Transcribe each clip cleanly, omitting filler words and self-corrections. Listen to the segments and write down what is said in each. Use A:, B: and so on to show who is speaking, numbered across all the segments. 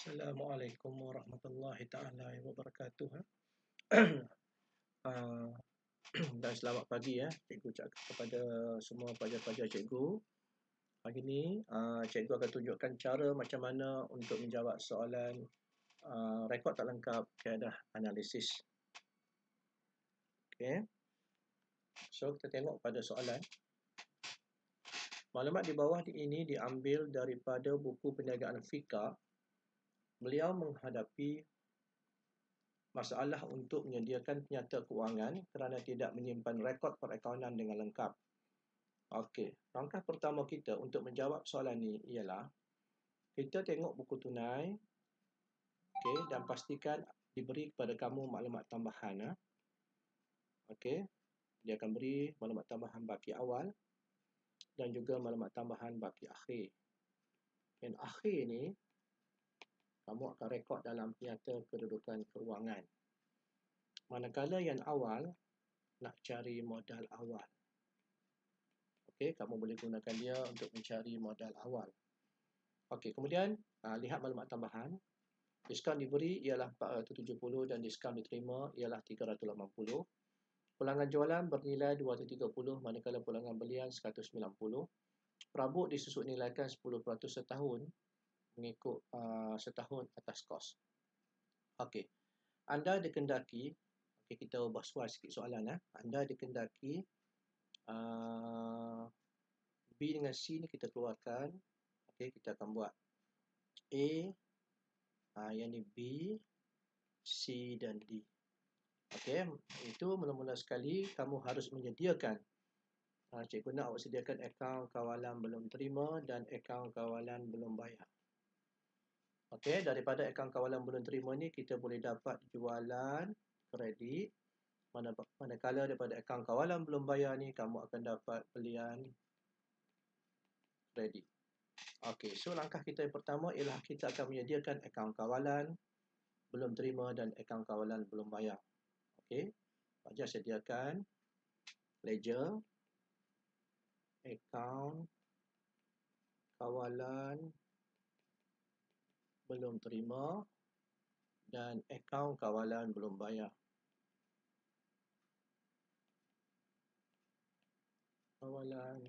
A: Assalamualaikum warahmatullahi taala wabarakatuh. Ah, dan selamat pagi ya, cikgu ucapkan kepada semua pelajar-pelajar cikgu. Hari ini cikgu akan tunjukkan cara macam mana untuk menjawab soalan rekod tak lengkap kaedah analisis. Okey. So kita tengok pada soalan. Maklumat di bawah ini diambil daripada buku perniagaan Fika. Beliau menghadapi masalah untuk menyediakan penyata kewangan kerana tidak menyimpan rekod perakaunan dengan lengkap. Okey, langkah pertama kita untuk menjawab soalan ini ialah kita tengok buku tunai, okey, dan pastikan diberi kepada kamu maklumat tambahan. Okey, dia akan beri maklumat tambahan baki awal dan juga maklumat tambahan baki akhir. Dan akhir ni kamu akan rekod dalam penyata kedudukan kewangan. Manakala yang awal nak cari modal awal. Okey, kamu boleh gunakan dia untuk mencari modal awal. Okey, kemudian lihat maklumat tambahan. Diskaun diberi ialah 470 dan diskaun diterima ialah 380. Pulangan jualan bernilai 230 manakala pulangan belian 190. Perabot disusut nilaikan 10% setahun mengikut setahun atas kos. Okey. Anda dikendaki, okey, kita ubah sikit soalan. Anda dikendaki B dengan C ni kita keluarkan. Okey, kita akan buat A, yang ni B, C dan D. Okey, itu mula-mula sekali kamu harus menyediakan. Cikgu nak awak sediakan akaun kawalan belum terima dan akaun kawalan belum bayar. Okey, daripada akaun kawalan belum terima ni kita boleh dapat jualan kredit. Manakala daripada akaun kawalan belum bayar ni kamu akan dapat belian kredit. Okey, so langkah kita yang pertama ialah kita akan menyediakan akaun kawalan belum terima dan akaun kawalan belum bayar. Okey, Fajar sediakan ledger, akaun kawalan belum terima dan akaun kawalan belum bayar. Kawalan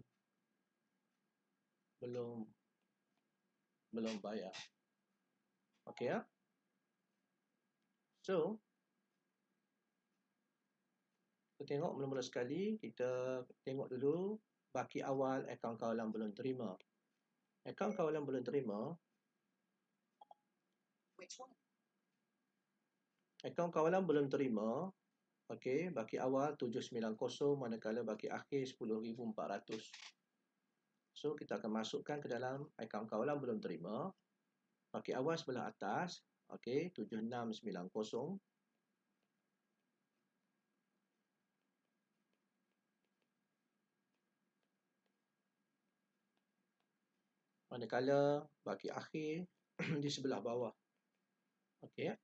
A: belum bayar. Okey ya. So kita tengok mula-mula sekali, kita tengok dulu baki awal akaun kawalan belum terima. Akaun kawalan belum terima. Akaun kawalan belum terima. Okey, baki awal 790 manakala baki akhir 10,400. So kita akan masukkan ke dalam akaun kawalan belum terima. Baki awal sebelah atas, okey, 7690. Manakala baki akhir di sebelah bawah. Okey.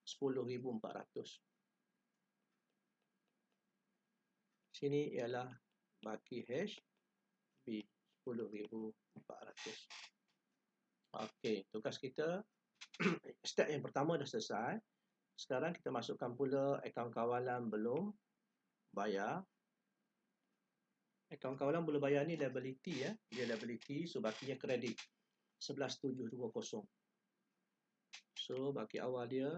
A: 10,400. Sini ialah baki HB 10,400. Okey, tugas kita step yang pertama dah selesai. Sekarang kita masukkan pula akaun kawalan belum bayar. Akaun kawalan belum bayar ni liability ya. Dia liability, so bakinya kredit 11,720. So baki awal dia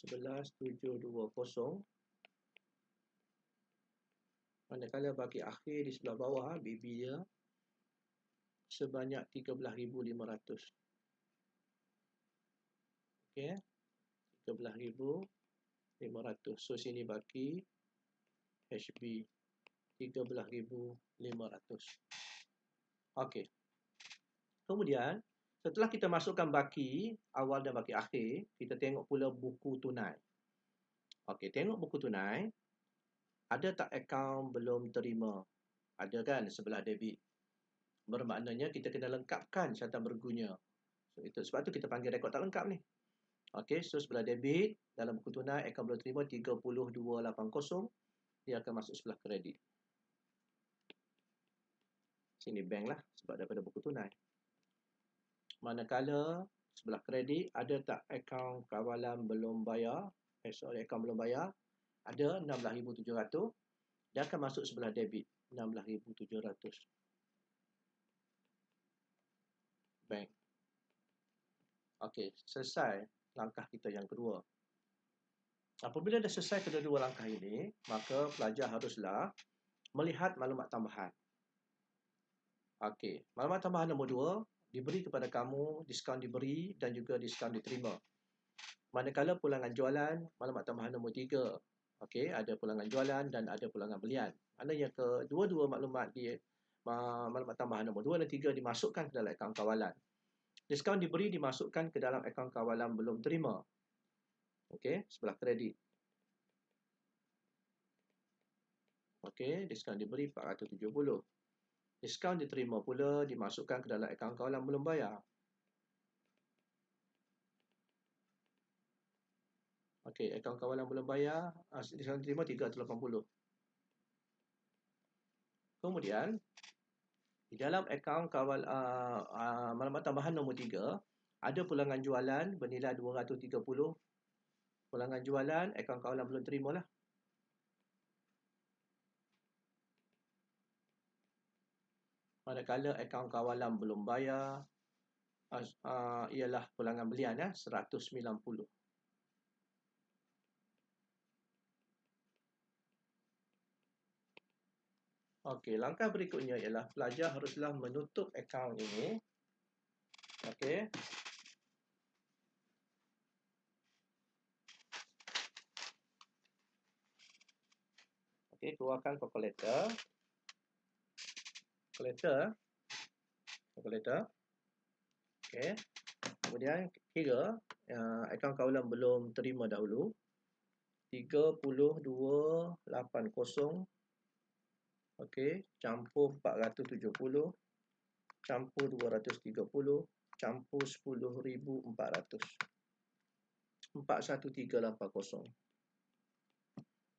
A: 11,720. Manakala baki akhir di sebelah bawah BB dia sebanyak 13,500. Okey. 13,500. So sini baki HB 13,500. Okey. Kemudian setelah kita masukkan baki awal dan baki akhir, kita tengok pula buku tunai. Okey, tengok buku tunai. Ada tak akaun belum terima? Ada kan sebelah debit. Bermaknanya kita kena lengkapkan catatan berguna. So, sebab tu kita panggil rekod tak lengkap ni. Okey, so sebelah debit dalam buku tunai akaun belum terima 3280, dia akan masuk sebelah kredit. Sini bank lah sebab daripada buku tunai. Manakala sebelah kredit ada tak akaun kawalan belum bayar, akaun belum bayar, ada 16,700, dia akan masuk sebelah debit 16,700. Bank. Okey, selesai langkah kita yang kedua. Apabila dah selesai kedua-dua langkah ini, maka pelajar haruslah melihat maklumat tambahan. Okey, maklumat tambahan nombor 2 diberi kepada kamu, diskaun diberi dan juga diskaun diterima. Manakala pulangan jualan, maklumat tambahan nombor 3. Okey, ada pulangan jualan dan ada pulangan belian. Maknanya kedua-dua maklumat maklumat tambahan nombor 2 dan 3 dimasukkan ke dalam akaun kawalan. Diskaun diberi dimasukkan ke dalam akaun kawalan belum terima. Okey, sebelah kredit. Okey, diskaun diberi 470. Diskaun diterima pula dimasukkan ke dalam akaun kawalan belum bayar. Okey, akaun kawalan belum bayar, diskaun diterima 380. Kemudian, di dalam akaun maklumat tambahan nombor 3, ada pulangan jualan bernilai 230. Pulangan jualan, akaun kawalan belum terima lah. Manakala akaun kawalan belum bayar, ialah pulangan belian 190. Okey, langkah berikutnya ialah pelajar haruslah menutup akaun ini. Okey. Okey, keluarkan kalkulator. Kalkulator. Okey. Kemudian kira akaun kawalan belum terima dahulu. 3280. Okey, campur 470 campur 230 campur 10,400. 41380.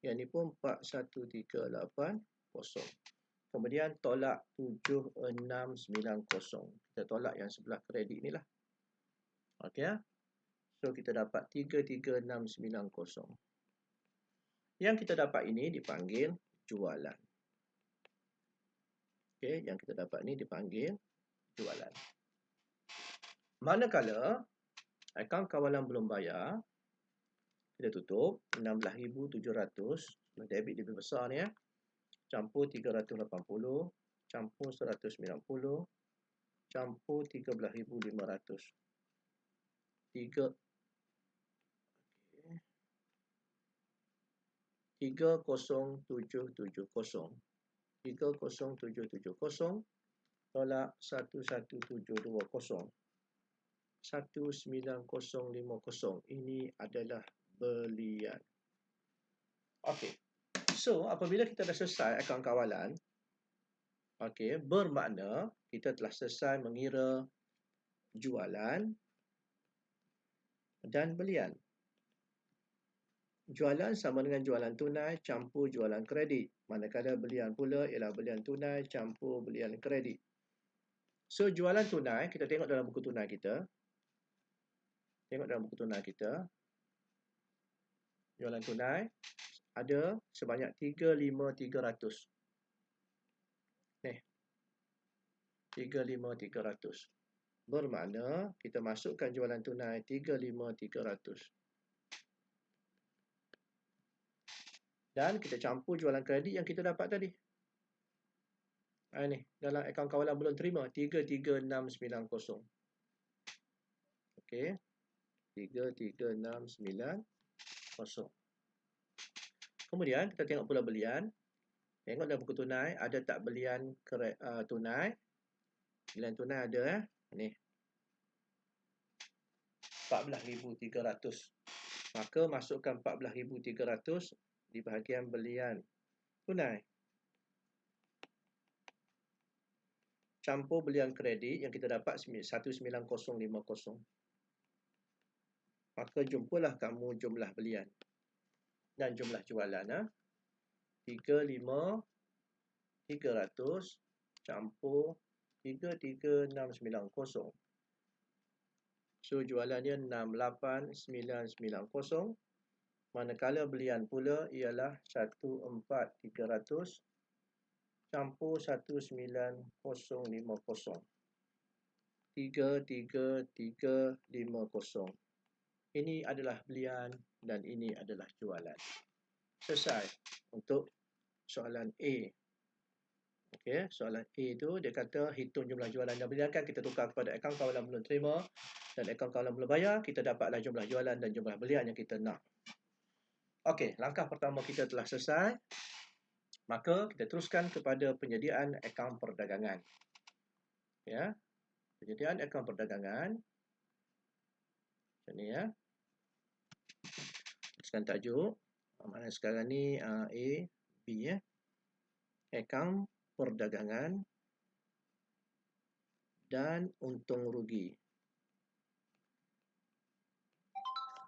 A: Yang ni pun 41380. Kemudian tolak 7690. Kita tolak yang sebelah kredit ni lah. Okey ya. So kita dapat 33690. Yang kita dapat ini dipanggil jualan. Okey, yang kita dapat ni dipanggil jualan. Manakala akaun kawalan belum bayar, kita tutup 16,700. Debit lebih besar ni campur 380 campur 190 campur 13,500. 30770. 30770 tolak 11720. 19050. Ini adalah belian. Okey. So, apabila kita dah selesai akaun kawalan, okey, bermakna kita telah selesai mengira jualan dan belian. Jualan sama dengan jualan tunai campur jualan kredit. Manakala belian pula ialah belian tunai campur belian kredit. So, jualan tunai, kita tengok dalam buku tunai kita. Jualan tunai ada sebanyak 35,300. 35,300. Bermakna kita masukkan jualan tunai 35,300. Dan kita campur jualan kredit yang kita dapat tadi. Ini dalam akaun kawalan belum terima 33690. Okey. 33690. Kemudian kita tengok pula belian. Tengok dalam buku tunai ada tak belian tunai? Belian tunai ada ni. 14,300. Maka masukkan 14,300 di bahagian belian tunai. Campur belian kredit yang kita dapat 19050. Maka jumpalah kamu jumlah belian dan jumlah jualan 35,300 campur 33690 So jualannya 68990. Manakala belian pula ialah 14300 campur 19050. 33350. Ini adalah belian dan ini adalah jualan. Selesai untuk soalan A. Okey, soalan A tu dia kata hitung jumlah jualan dan belian, kan kita tukar kepada akaun kawalan belum terima dan akaun kawalan belum bayar, kita dapatlah jumlah jualan dan jumlah belian yang kita nak. Okey, langkah pertama kita telah selesai. Maka kita teruskan kepada penyediaan akaun perdagangan. Ya. Penyediaan akaun perdagangan. Macam ni ya. Tuliskan tajuk. Mana sekarang ni A, B ya. Akaun perdagangan dan untung rugi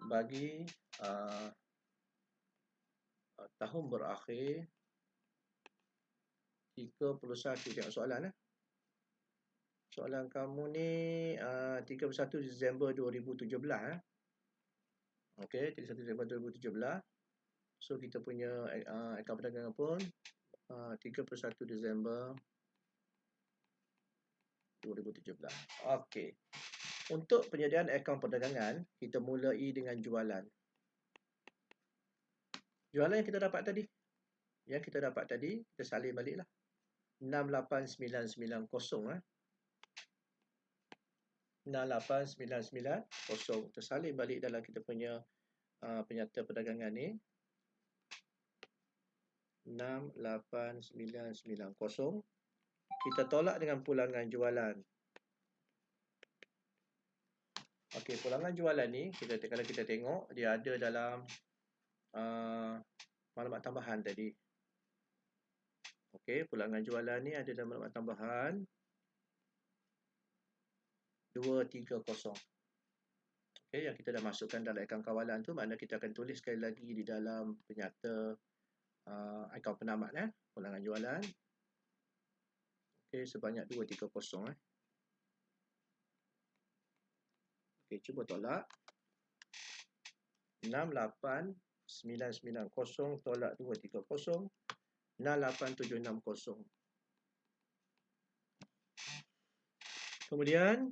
A: bagi tahun berakhir 31. Tengok soalan soalan kamu ni 31 Disember 2017 Okey, 31 Disember 2017. So kita punya akaun perdagangan pun 31 Disember 2017. Okey. Untuk penyediaan akaun perdagangan, kita mulai dengan jualan. Jualan yang kita dapat tadi. Kita salin baliklah. 68990 68990. Kita salin balik dalam kita punya penyata perdagangan ni. 68990. Kita tolak dengan pulangan jualan. Okey, pulangan jualan ni kalau kita tengok dia ada dalam maklumat tambahan tadi. Okey, pulangan jualan ni ada dalam maklumat tambahan 230. Okey, yang kita dah masukkan dalam akaun kawalan tu, makna kita akan tulis sekali lagi di dalam penyata akaun penamat pulangan jualan. Okey, sebanyak 230 Okey, cuba tolak. 68990 tolak 230, 68760. Kemudian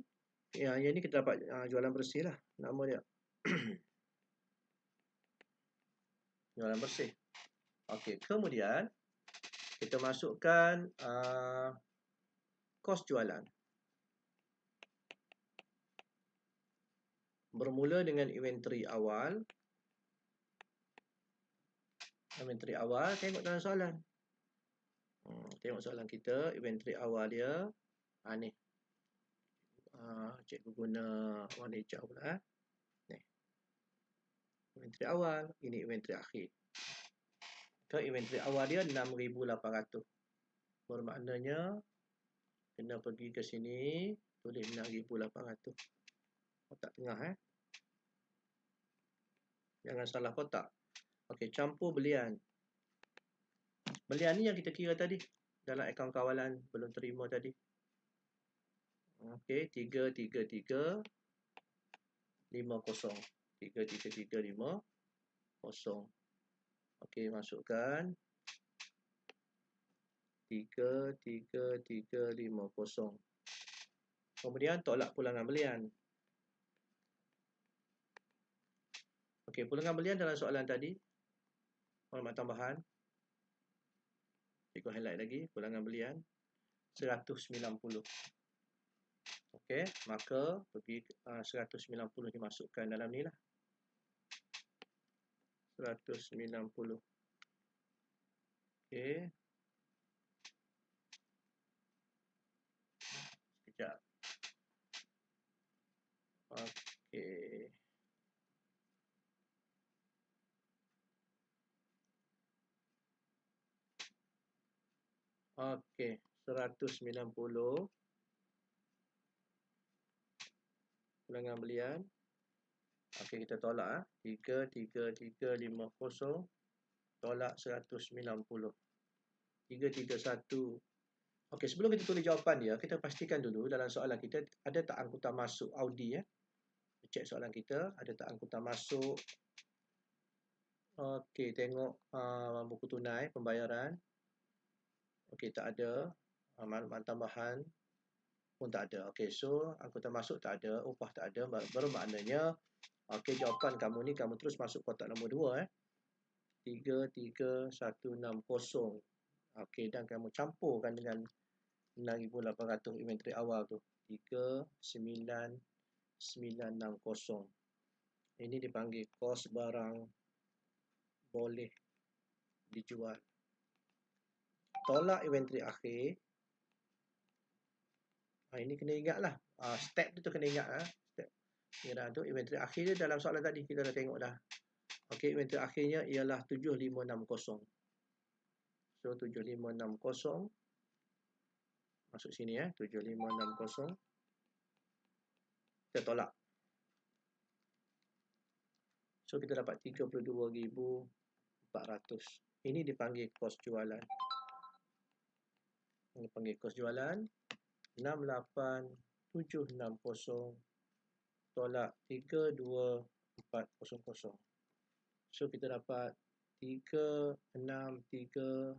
A: yang ni kita dapat jualan bersih lah nama dia. Jualan bersih. Okey, kemudian kita masukkan kos jualan. Bermula dengan inventory awal. Inventory awal, tengok dalam soalan. Tengok soalan kita, inventory awal dia ni. Cikgu guna warna hijau pula ni. Inventory awal, ini inventory akhir. Inventory awal dia 6,800. Bermaknanya kena pergi ke sini, tulis 6,800. Kotak tengah Jangan salah kotak. Okey, campur belian. Belian ni yang kita kira tadi dalam akaun kawalan belum terima tadi. Okey, 33350. 33350. Okey, masukkan 33350. Kemudian tolak pulangan belian. Okey, pulangan belian dalam soalan tadi, maklumat tambahan. Cikgu highlight lagi, pulangan belian 190. Okey, maka pergi 190 dimasukkan dalam ni lah. 190. Okey. Sekejap. Okey. Okey, 190 pulangan belian. Okey, kita tolak 33350 tolak 190. 331. Okey, sebelum kita tulis jawapan dia, kita pastikan dulu dalam soalan kita ada tak angkutan masuk Audi cek soalan kita. Ada tak angkutan masuk? Okey, tengok buku tunai pembayaran. Okey, tak ada. Maklumat tambahan pun tak ada. Okey, so angkutan masuk tak ada, upah tak ada. Bermaknanya, okey, jawapan kamu ni kamu terus masuk kotak nombor 2 33160. Okey, dan kamu campurkan dengan 6,800 inventory awal tu. 39960. Ini dipanggil kos barang boleh dijual. Tolak inventory akhir. Ini kena ingatlah. Step tu kena ingat. Step pengiraan tu. Inventory akhir dia dalam soalan tadi kita dah tengok dah. Okey, inventory akhirnya ialah 7560. So 7560 masuk sini 7560. Kita tolak. So kita dapat 32,400. Ini dipanggil kos jualan. Ini panggil kos jualan. 68760 tolak 32400. So kita dapat 36360.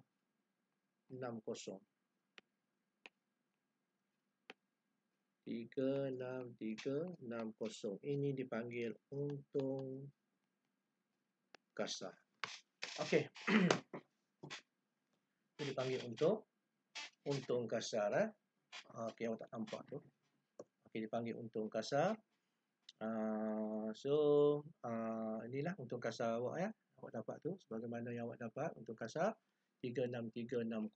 A: 36360. Ini dipanggil untung kasar. Okey. Ini dipanggil untung kasar. Okey, awak tak nampak tu. Okey, dipanggil untung kasar. Inilah untung kasar awak awak dapat tu sebagaimana yang awak dapat untung kasar 36360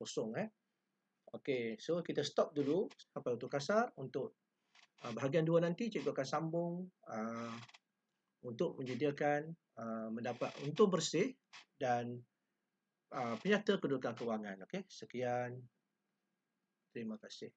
A: Okey, so kita stop dulu sampai untung kasar. Untuk bahagian 2 nanti cikgu akan sambung untuk menyediakan mendapat untung bersih dan penyata kedudukan kewangan. Okey, sekian. Terima kasih.